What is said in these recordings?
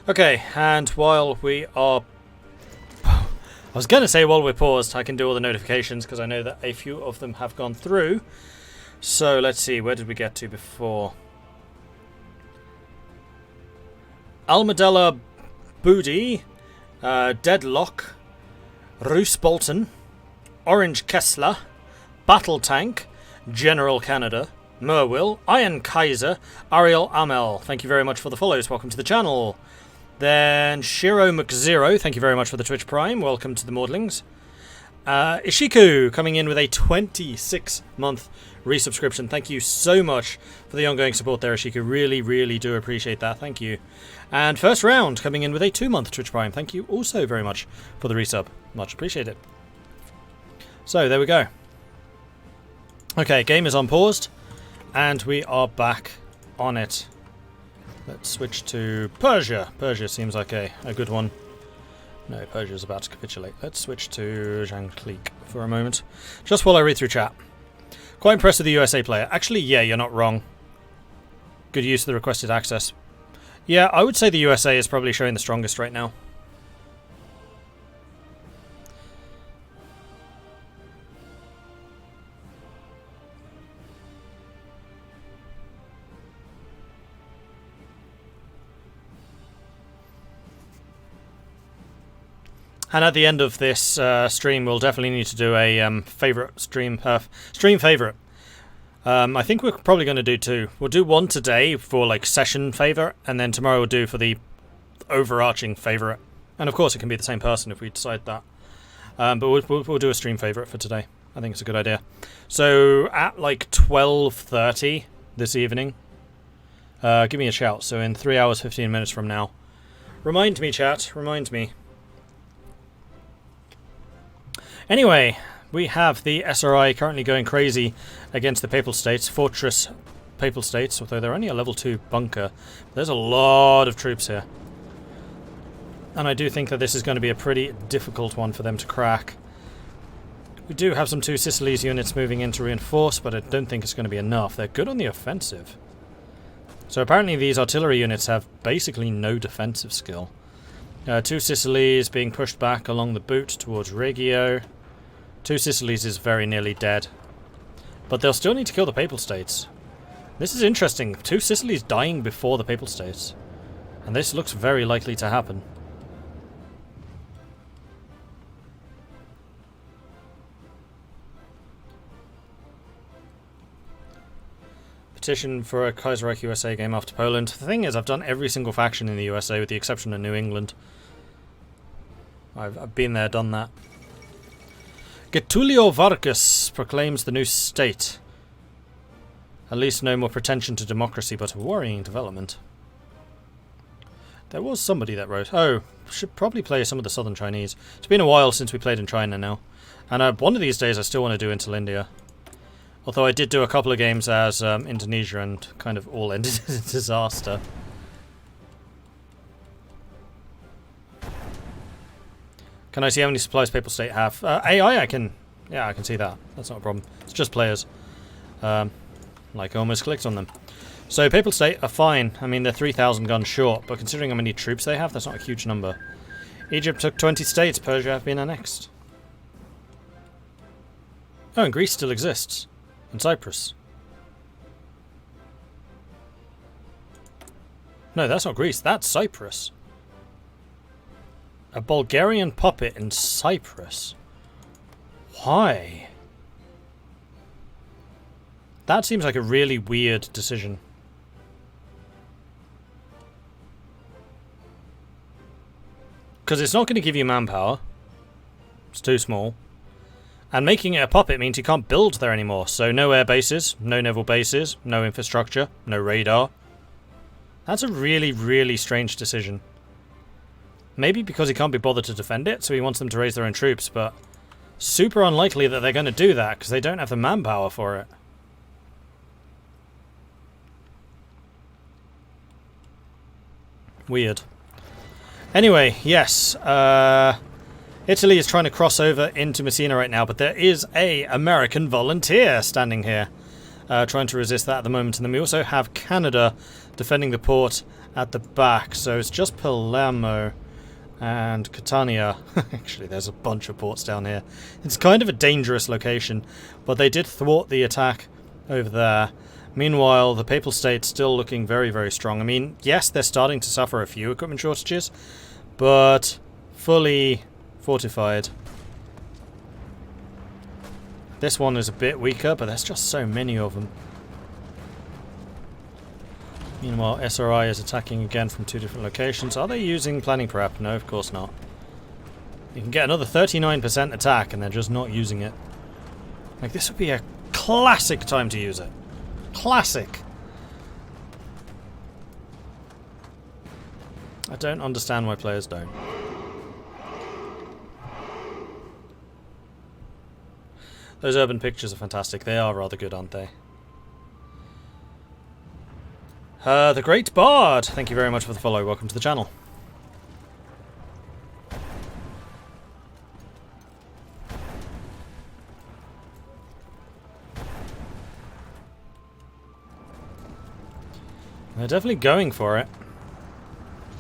Okay, and while we are... I was going to say while we're paused, I can do all the notifications because I know that a few of them have gone through. So let's see, where did we get to before? Almadella Boody, Deadlock, Roose Bolton, Orange Kessler, Battle Tank, General Canada, Merwill, Iron Kaiser, Ariel Amel. Thank you very much for the follows. Welcome to the channel. Then Shiro McZero, thank you very much for the Twitch Prime. Welcome to the Maudlings. Ishiku coming in with a 26-month resubscription. Thank you so much for the ongoing support there, Ishiku. Really, really do appreciate that. Thank you. And First Round coming in with a 2-month Twitch Prime. Thank you also very much for the resub. Much appreciated. So, there we go. Okay, game is unpaused. And we are back on it. Let's switch to Persia. Persia seems like a good one. No, Persia's about to capitulate. Let's switch to Jean-Clique for a moment. Just while I read through chat. Quite impressed with the USA player. Actually, yeah, you're not wrong. Good use of the requested access. Yeah, I would say the USA is probably showing the strongest right now. And at the end of this stream, we'll definitely need to do a favorite stream favorite. I think we're probably going to do 2. We'll do one today for like session favorite, and then tomorrow we'll do for the overarching favorite. And of course, it can be the same person if we decide that. But we'll do a stream favorite for today. I think it's a good idea. So at like 12:30 this evening, give me a shout. So in 3 hours 15 minutes from now, remind me, chat. Remind me. Anyway, we have the SRI currently going crazy against the Papal States, Fortress Papal States, although they're only a level 2 bunker. There's a lot of troops here. And I do think that this is going to be a pretty difficult one for them to crack. We do have some 2 Sicilies units moving in to reinforce, but I don't think it's going to be enough. They're good on the offensive. So apparently these artillery units have basically no defensive skill. 2 Sicilies being pushed back along the boot towards Reggio. 2 Sicilies is very nearly dead. But they'll still need to kill the Papal States. This is interesting. 2 Sicilies dying before the Papal States. And this looks very likely to happen. Petition for a Kaiserreich USA game after Poland. The thing is, I've done every single faction in the USA with the exception of New England. I've been there, done that. Getulio Vargas proclaims the new state. At least no more pretension to democracy, but a worrying development. There was somebody that wrote... Oh, should probably play some of the Southern Chinese. It's been a while since we played in China now. And one of these days I still want to do Interlindia. Although I did do a couple of games as Indonesia and kind of all ended in disaster. Can I see how many supplies Papal State have? AI, I can see that. That's not a problem. It's just players. Like, I almost clicked on them. So, Papal State are fine. I mean, they're 3,000 guns short, but considering how many troops they have, that's not a huge number. Egypt took 20 states. Persia have been annexed. Oh, and Greece still exists. And Cyprus. No, that's not Greece. That's Cyprus. A Bulgarian puppet in Cyprus. Why? That seems like a really weird decision. Because it's not going to give you manpower. It's too small. And making it a puppet means you can't build there anymore. So no air bases, no naval bases, no infrastructure, no radar. That's a really, really strange decision. Maybe because he can't be bothered to defend it, so he wants them to raise their own troops, but super unlikely that they're going to do that, because they don't have the manpower for it. Weird. Anyway, yes, Italy is trying to cross over into Messina right now, but there is a American volunteer standing here. trying to resist that at the moment. And then we also have Canada defending the port at the back. So it's just Palermo and Catania. Actually, there's a bunch of ports down here. It's kind of a dangerous location, but they did thwart the attack over there. Meanwhile, the Papal State's still looking very, very strong. I mean, yes, they're starting to suffer a few equipment shortages, but fully fortified. This one is a bit weaker, but there's just so many of them. Meanwhile, SRI is attacking again from 2 different locations. Are they using planning prep? No, of course not. You can get another 39% attack, and they're just not using it. Like, this would be a classic time to use it. Classic! I don't understand why players don't. Those urban pictures are fantastic. They are rather good, aren't they? The Great Bard! Thank you very much for the follow. Welcome to the channel. They're definitely going for it.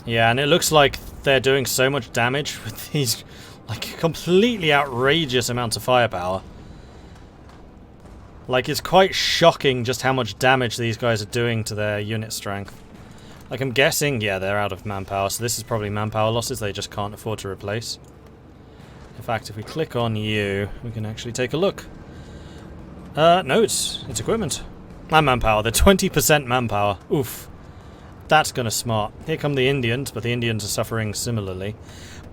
Yeah, and it looks like they're doing so much damage with these, like, completely outrageous amounts of firepower. Like, it's quite shocking just how much damage these guys are doing to their unit strength. Like, I'm guessing, yeah, they're out of manpower, so this is probably manpower losses they just can't afford to replace. In fact, if we click on you, we can actually take a look. No, it's equipment. And manpower. They're 20% manpower. Oof. That's gonna smart. Here come the Indians, but the Indians are suffering similarly.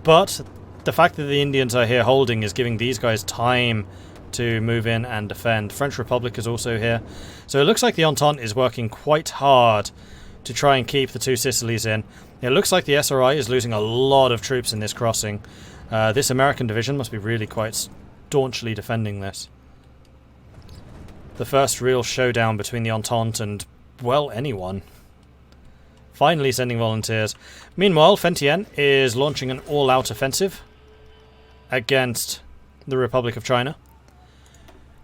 But the fact that the Indians are here holding is giving these guys time to move in and defend. French Republic is also here. So it looks like the Entente is working quite hard to try and keep the two Sicilies in. It looks like the SRI is losing a lot of troops in this crossing. This American division must be really quite staunchly defending this. The first real showdown between the Entente and, well, anyone. Finally sending volunteers. Meanwhile, Fentien is launching an all-out offensive against the Republic of China.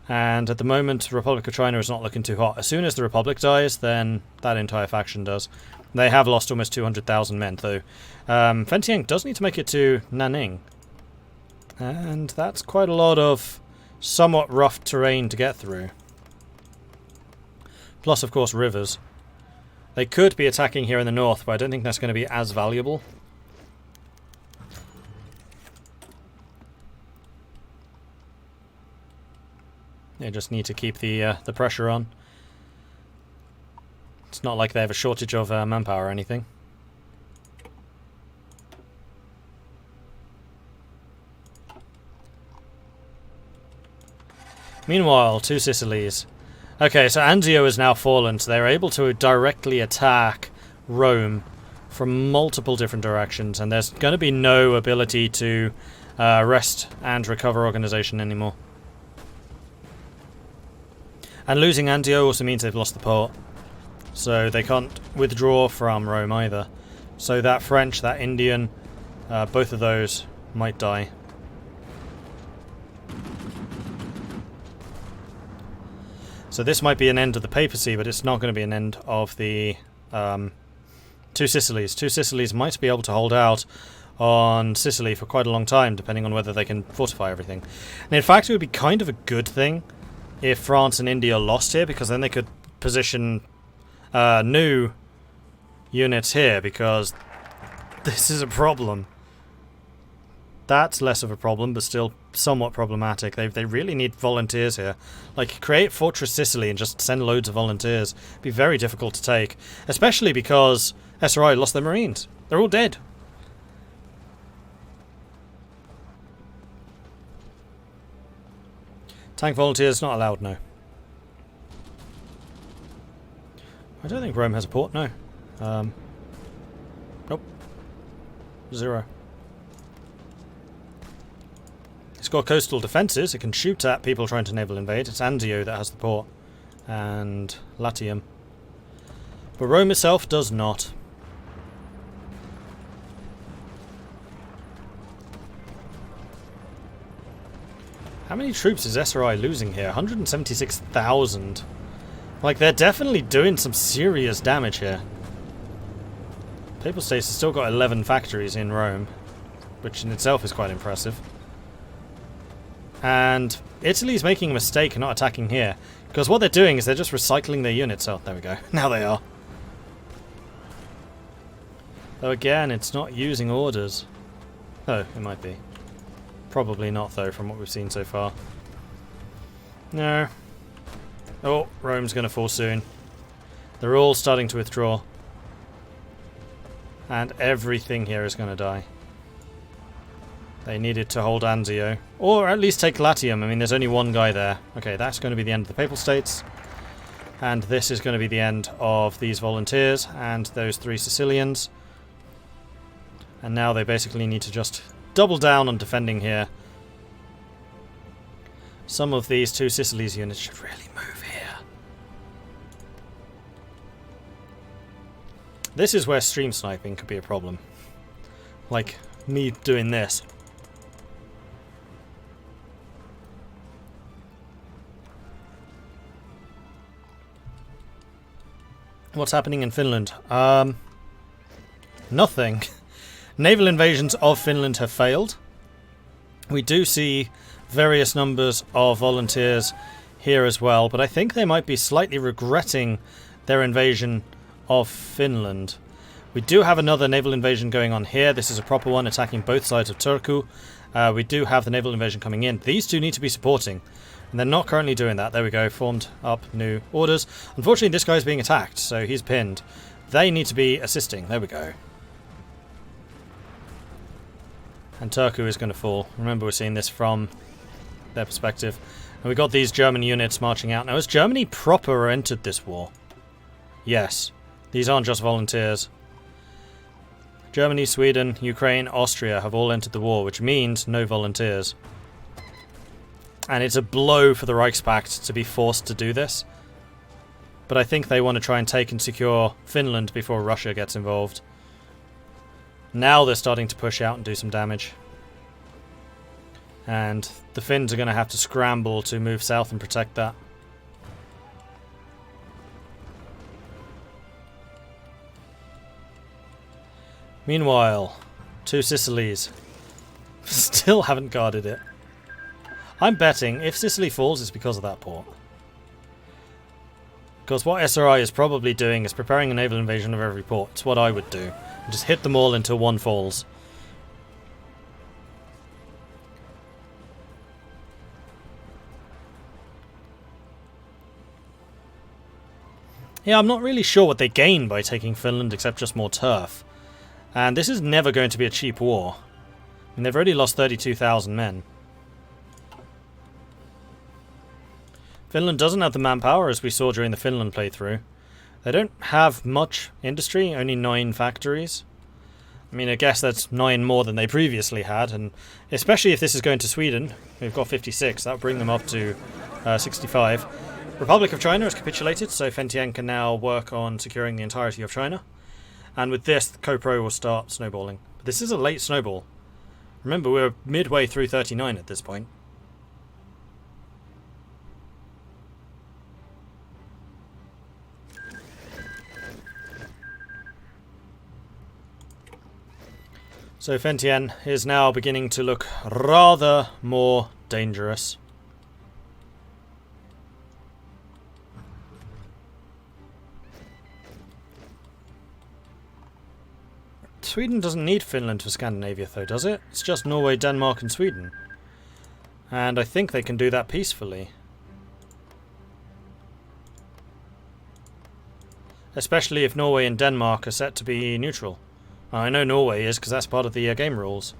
And at the moment, the Republic of China is not looking too hot. As soon as the Republic dies, then that entire faction does. They have lost almost 200,000 men, though. Fentien does need to make it to Nanning. And that's quite a lot of somewhat rough terrain to get through. Plus, of course, rivers. They could be attacking here in the north, but I don't think that's going to be as valuable. They just need to keep the pressure on. It's not like they have a shortage of manpower or anything. Meanwhile, two Sicilies. Okay, so Anzio has now fallen, so they're able to directly attack Rome from multiple different directions, and there's going to be no ability to rest and recover organization anymore. And losing Anzio also means they've lost the port, so they can't withdraw from Rome either. So that French, that Indian, both of those might die. So this might be an end of the papacy, but it's not going to be an end of the two Sicilies. Two Sicilies might be able to hold out on Sicily for quite a long time, depending on whether they can fortify everything. And in fact, it would be kind of a good thing if France and India lost here, because then they could position new units here, because this is a problem. That's less of a problem, but still somewhat problematic. They really need volunteers here. Like, create Fortress Sicily and just send loads of volunteers. It'd be very difficult to take, especially because SRI lost their Marines. They're all dead. Tank volunteers not allowed, no. I don't think Rome has a port, no. Nope. 0. It's got coastal defences. It can shoot at people trying to naval invade. It's Anzio that has the port. And Latium. But Rome itself does not. How many troops is SRI losing here? 176,000. Like, they're definitely doing some serious damage here. Papal States has still got 11 factories in Rome, which in itself is quite impressive. And Italy's making a mistake not attacking here, because what they're doing is they're just recycling their units. Oh, there we go. Now they are. Though again, it's not using orders. Oh, it might be. Probably not, though, from what we've seen so far. No. Oh, Rome's going to fall soon. They're all starting to withdraw. And everything here is going to die. They needed to hold Anzio. Or at least take Latium. I mean, there's only one guy there. Okay, that's going to be the end of the Papal States. And this is going to be the end of these volunteers and those 3 Sicilians. And now they basically need to just double down on defending here. Some of these 2 Sicilies units should really move here. This is where stream sniping could be a problem. Like me doing this. What's happening in Finland? Nothing. Naval invasions of Finland have failed. We do see various numbers of volunteers here as well, but I think they might be slightly regretting their invasion of Finland. We do have another naval invasion going on here. This is a proper one, attacking both sides of Turku. We do have the naval invasion coming in. These 2 need to be supporting, and they're not currently doing that. There we go, formed up new orders. Unfortunately, this guy's being attacked, so he's pinned. They need to be assisting. There we go. And Turku is going to fall. Remember, we're seeing this from their perspective. And we got these German units marching out. Now, has Germany proper entered this war? Yes. These aren't just volunteers. Germany, Sweden, Ukraine, Austria have all entered the war, which means no volunteers. And it's a blow for the Reichspakt to be forced to do this. But I think they want to try and take and secure Finland before Russia gets involved. Now they're starting to push out and do some damage. And the Finns are going to have to scramble to move south and protect that. Meanwhile, 2 Sicilies still haven't guarded it. I'm betting if Sicily falls, it's because of that port. Because what SRI is probably doing is preparing a naval invasion of every port. It's what I would do. Just hit them all until one falls. Yeah, I'm not really sure what they gain by taking Finland except just more turf. And this is never going to be a cheap war. I mean, they've already lost 32,000 men. Finland doesn't have the manpower, as we saw during the Finland playthrough. They don't have much industry, only 9 factories. I mean, I guess that's 9 more than they previously had, and especially if this is going to Sweden, we've got 56, that would bring them up to 65. Republic of China has capitulated, so Fentian can now work on securing the entirety of China. And with this, Copro will start snowballing. But this is a late snowball. Remember, we're midway through 39 at this point. So Fentian is now beginning to look rather more dangerous. Sweden doesn't need Finland for Scandinavia though, does it? It's just Norway, Denmark and Sweden. And I think they can do that peacefully. Especially if Norway and Denmark are set to be neutral. I know Norway is, because that's part of the game rules.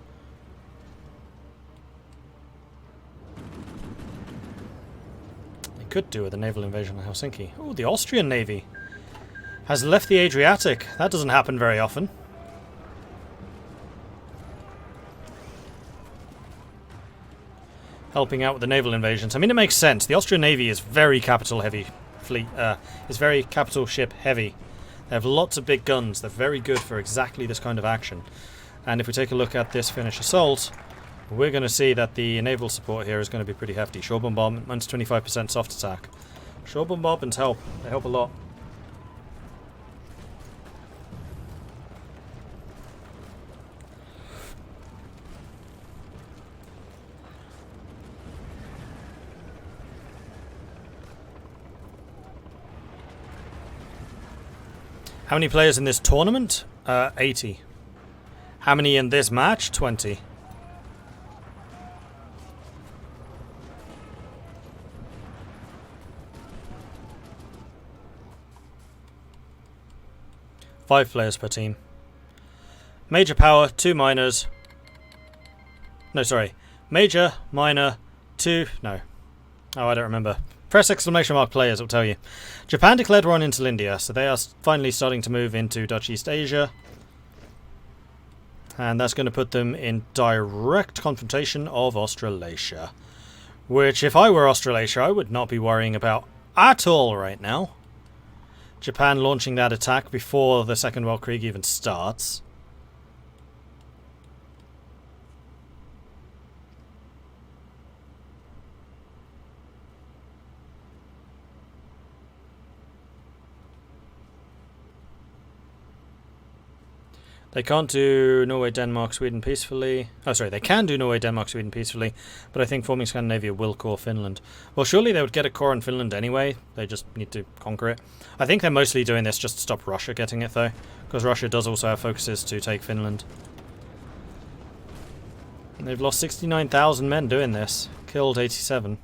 They could do with a naval invasion of Helsinki. Oh, the Austrian navy has left the Adriatic. That doesn't happen very often. Helping out with the naval invasions. I mean, it makes sense. The Austrian navy is very capital heavy. Is very capital ship heavy. They have lots of big guns. They're very good for exactly this kind of action. And if we take a look at this Finnish assault, we're going to see that the naval support here is going to be pretty hefty. Shore bombardment, minus 25% soft attack. Shore bombardments help. They help a lot. How many players in this tournament? 80. How many in this match? 20. Five players per team. Major power, 2 minors. No, sorry. Major, minor, 2... No. Oh, I don't remember. Press exclamation mark players, it'll tell you. Japan declared war on Interlindia, so they are finally starting to move into Dutch East Asia. And that's going to put them in direct confrontation of Australasia. Which, if I were Australasia, I would not be worrying about at all right now. Japan launching that attack before the Second World Krieg even starts. They can't do Norway, Denmark, Sweden peacefully. Oh, sorry, they can do Norway, Denmark, Sweden peacefully, but I think forming Scandinavia will core Finland. Well, surely they would get a core in Finland anyway. They just need to conquer it. I think they're mostly doing this just to stop Russia getting it, though, because Russia does also have focuses to take Finland. And they've lost 69,000 men doing this. Killed 87.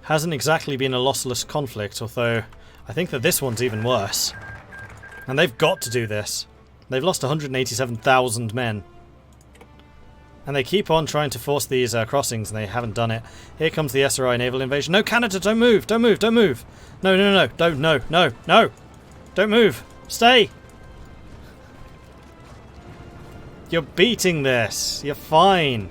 Hasn't exactly been a lossless conflict, although I think that this one's even worse. And they've got to do this. They've lost 187,000 men. And they keep on trying to force these crossings, and they haven't done it. Here comes the SRI naval invasion. No, Canada, don't move! Don't move! Don't move! No, no, no, don't, no, no, no! Don't move! Stay! You're beating this. You're fine.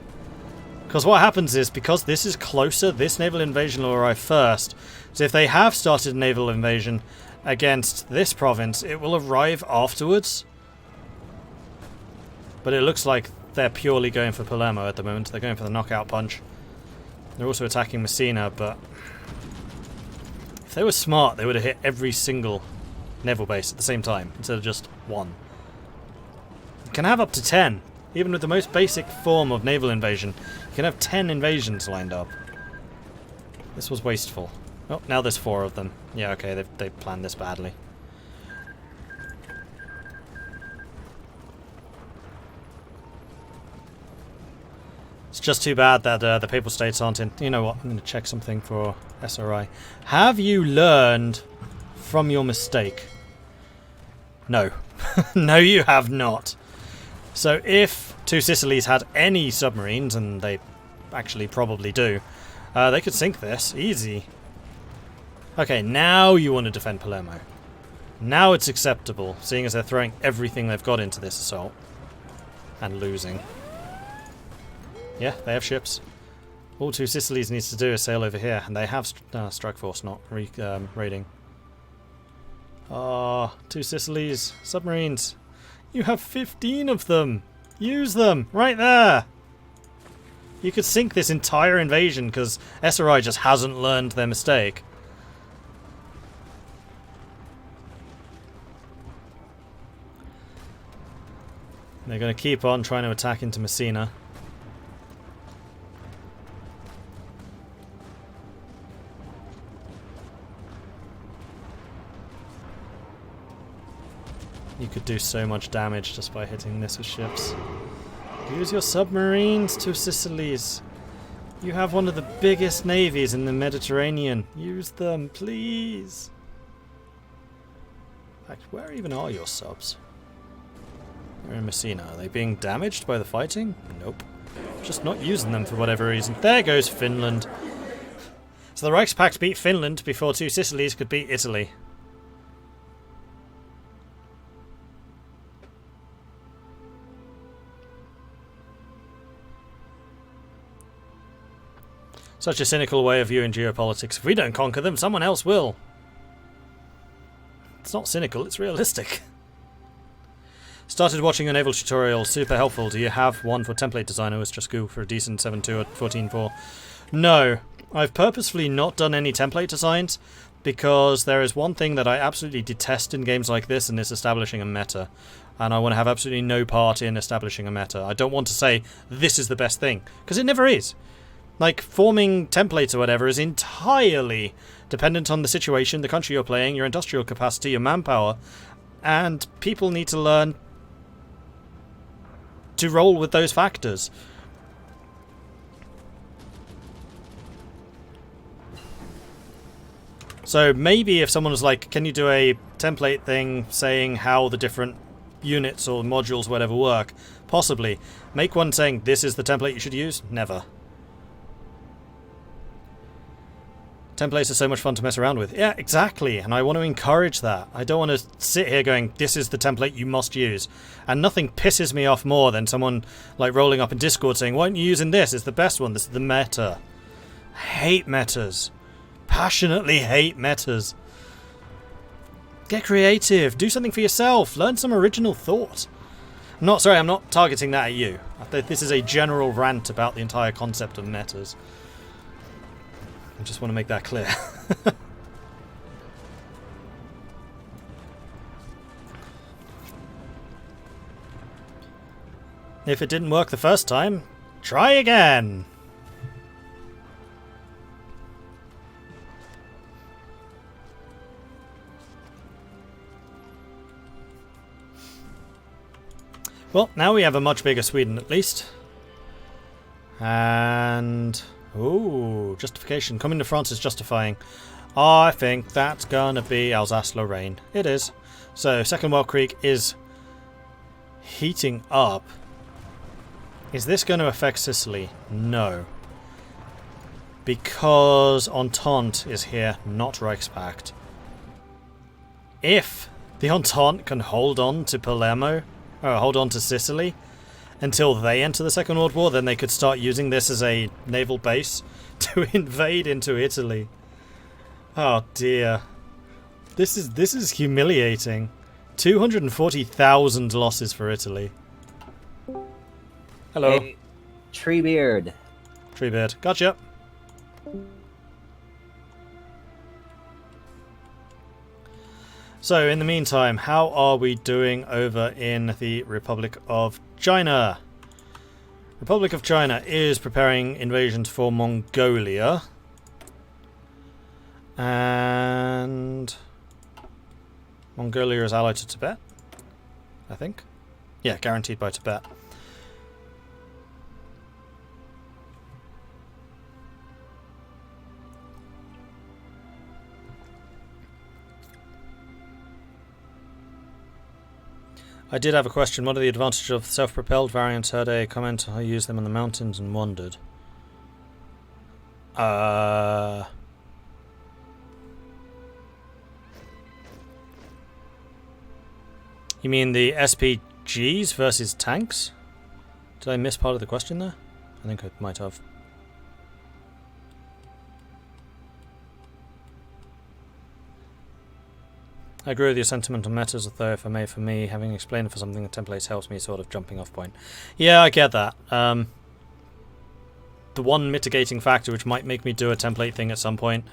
Because what happens is, because this is closer, this naval invasion will arrive first. So if they have started a naval invasion against this province, it will arrive afterwards. But it looks like they're purely going for Palermo at the moment. They're going for the knockout punch. They're also attacking Messina, but if they were smart, they would have hit every single naval base at the same time, instead of just one. You can have up to 10. Even with the most basic form of naval invasion, you can have 10 invasions lined up. This was wasteful. Oh, now there's 4 of them. Yeah, okay, they've planned this badly. It's just too bad that the Papal States aren't in... You know what, I'm going to check something for SRI. Have you learned from your mistake? No. No, you have not. So if Two Sicilies had any submarines, and they actually probably do, they could sink this. Easy. Okay, now you want to defend Palermo. Now it's acceptable, seeing as they're throwing everything they've got into this assault. And losing. Yeah, they have ships. All Two Sicilies needs to do is sail over here, and they have strike force, not raiding. Ah, Two Sicilies. Submarines. You have 15 of them! Use them! Right there! You could sink this entire invasion, because SRI just hasn't learned their mistake. They're going to keep on trying to attack into Messina. You could do so much damage just by hitting this with ships. Use your submarines, Two Sicilies. You have one of the biggest navies in the Mediterranean. Use them, please. In fact, where even are your subs? They're in Messina. Are they being damaged by the fighting? Nope. Just not using them for whatever reason. There goes Finland. So the Reichspakt beat Finland before Two Sicilies could beat Italy. Such a cynical way of viewing geopolitics. If we don't conquer them, someone else will. It's not cynical, it's realistic. Started watching your naval tutorial, super helpful. Do you have one for template designer? It's just go for a decent 7.2 or 14.4. No. I've purposefully not done any template designs because there is one thing that I absolutely detest in games like this, and it's establishing a meta. And I want to have absolutely no part in establishing a meta. I don't want to say, this is the best thing, because it never is. Like, forming templates or whatever is entirely dependent on the situation, the country you're playing, your industrial capacity, your manpower, and people need to learn to roll with those factors. So maybe if someone was like, can you do a template thing saying how the different units or modules or whatever work? Possibly. Make one saying, this is the template you should use? Never. Templates are so much fun to mess around with. Yeah, exactly, and I want to encourage that. I don't want to sit here going, this is the template you must use. And nothing pisses me off more than someone like rolling up in Discord saying, why aren't you using this? It's the best one. This is the meta. I hate metas. Passionately hate metas. Get creative. Do something for yourself. Learn some original thought. I'm not targeting that at you. This is a general rant about the entire concept of metas. I just want to make that clear. If it didn't work the first time, try again! Well, now we have a much bigger Sweden at least. And... ooh, justification. Coming to France is justifying. I think that's gonna be Alsace-Lorraine. It is. So, Second World Creek is heating up. Is this going to affect Sicily? No. Because Entente is here, not Reichspakt. If the Entente can hold on to Palermo, or hold on to Sicily, until they enter the Second World War, then they could start using this as a naval base to invade into Italy. Oh dear. This is humiliating. 240,000 losses for Italy. Hello. Hey, Treebeard. Treebeard. Gotcha. So, in the meantime, how are we doing over in the Republic of China? Republic of China is preparing invasions for Mongolia. And Mongolia is allied to Tibet, I think. Yeah, guaranteed by Tibet. I did have a question. What are the advantages of self-propelled variants? Heard a comment. I used them in the mountains and wondered. You mean the SPGs versus tanks? Did I miss part of the question there? I think I might have. I agree with your sentiment on metas, though, if I may, for me, having explained for something, the templates helps me sort of jumping off point. Yeah, I get that. The one mitigating factor which might make me do a template thing at some point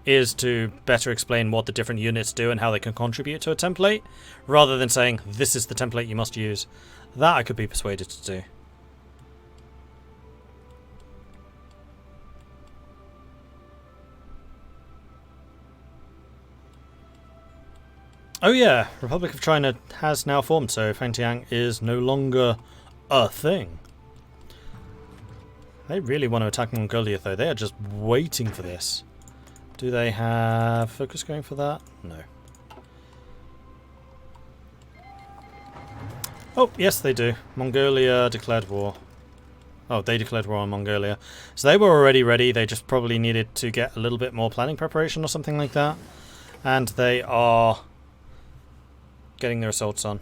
is to better explain what the different units do and how they can contribute to a template, rather than saying, this is the template you must use. That I could be persuaded to do. Oh yeah, Republic of China has now formed, so Fengtian is no longer a thing. They really want to attack Mongolia, though. They are just waiting for this. Do they have focus going for that? No. Oh, yes they do. Mongolia declared war. Oh, they declared war on Mongolia. So they were already ready, they just probably needed to get a little bit more planning preparation or something like that. And they are getting their assaults on.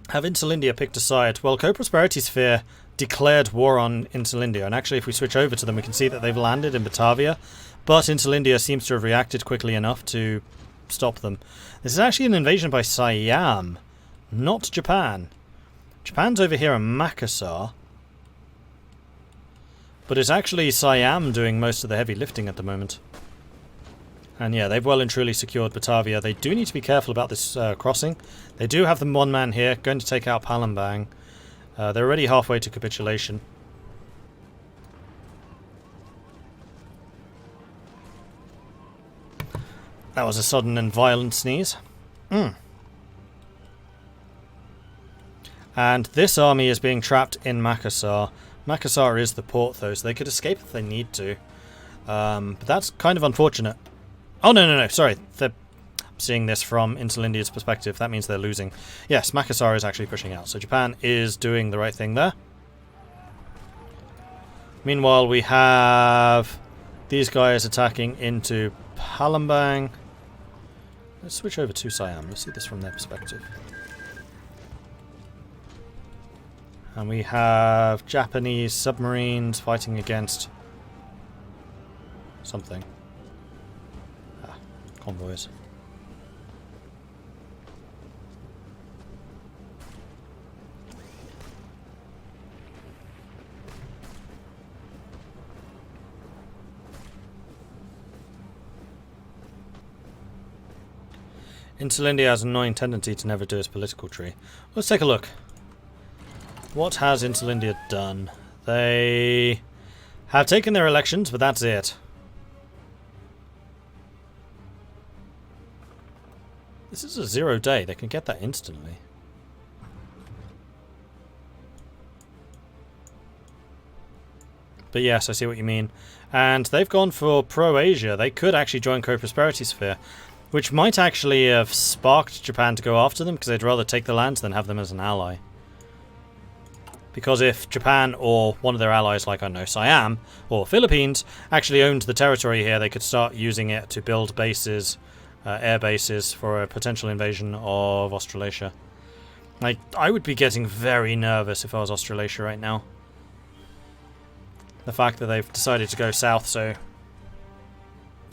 Have Interlindia picked a side? Well, Co-Prosperity Sphere declared war on Interlindia, and actually if we switch over to them we can see that they've landed in Batavia, but Interlindia seems to have reacted quickly enough to stop them. This is actually an invasion by Siam, not Japan. Japan's over here in Makassar. But it's actually Siam doing most of the heavy lifting at the moment. And yeah, they've well and truly secured Batavia. They do need to be careful about this crossing. They do have the one man here, going to take out Palembang. They're already halfway to capitulation. That was a sudden and violent sneeze. And this army is being trapped in Makassar. Makassar is the port, though, so they could escape if they need to. But that's kind of unfortunate. Oh, no, sorry. I'm seeing this from Interlindia's perspective. That means they're losing. Yes, Makassar is actually pushing out, so Japan is doing the right thing there. Meanwhile, we have these guys attacking into Palembang. Let's switch over to Siam. Let's see this from their perspective. And we have Japanese submarines fighting against something. Convoys. Interlindia has an annoying tendency to never do its political tree. Let's take a look. What has Interlindia done? They have taken their elections, but that's it. This is a 0 day. They can get that instantly. But yes, I see what you mean. And they've gone for pro-Asia. They could actually join Co-Prosperity Sphere, which might actually have sparked Japan to go after them, because they'd rather take the lands than have them as an ally. Because if Japan or one of their allies, like, I don't know, Siam or Philippines, actually owned the territory here, they could start using it to build bases, air bases, for a potential invasion of Australasia. Like, I would be getting very nervous if I was Australasia right now. The fact that they've decided to go south so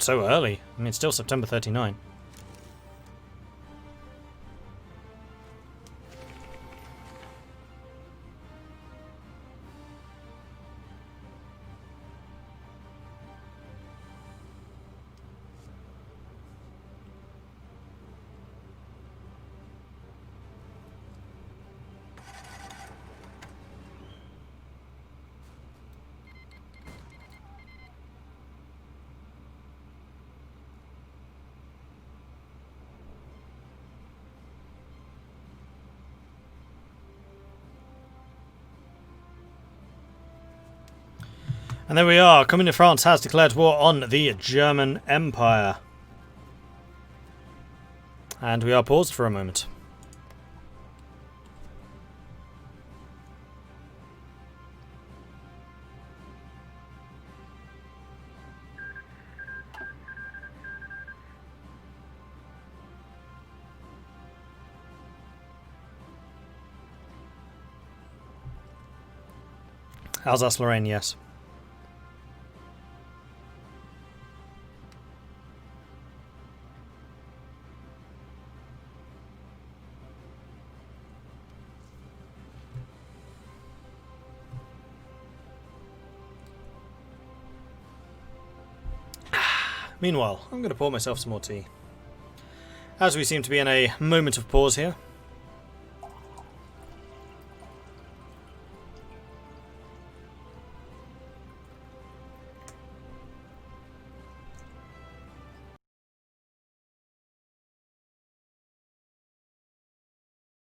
early. I mean, it's still September 39. And there we are. Communist France has declared war on the German Empire. And we are paused for a moment. Alsace-Lorraine, yes. Meanwhile, I'm going to pour myself some more tea. As we seem to be in a moment of pause here,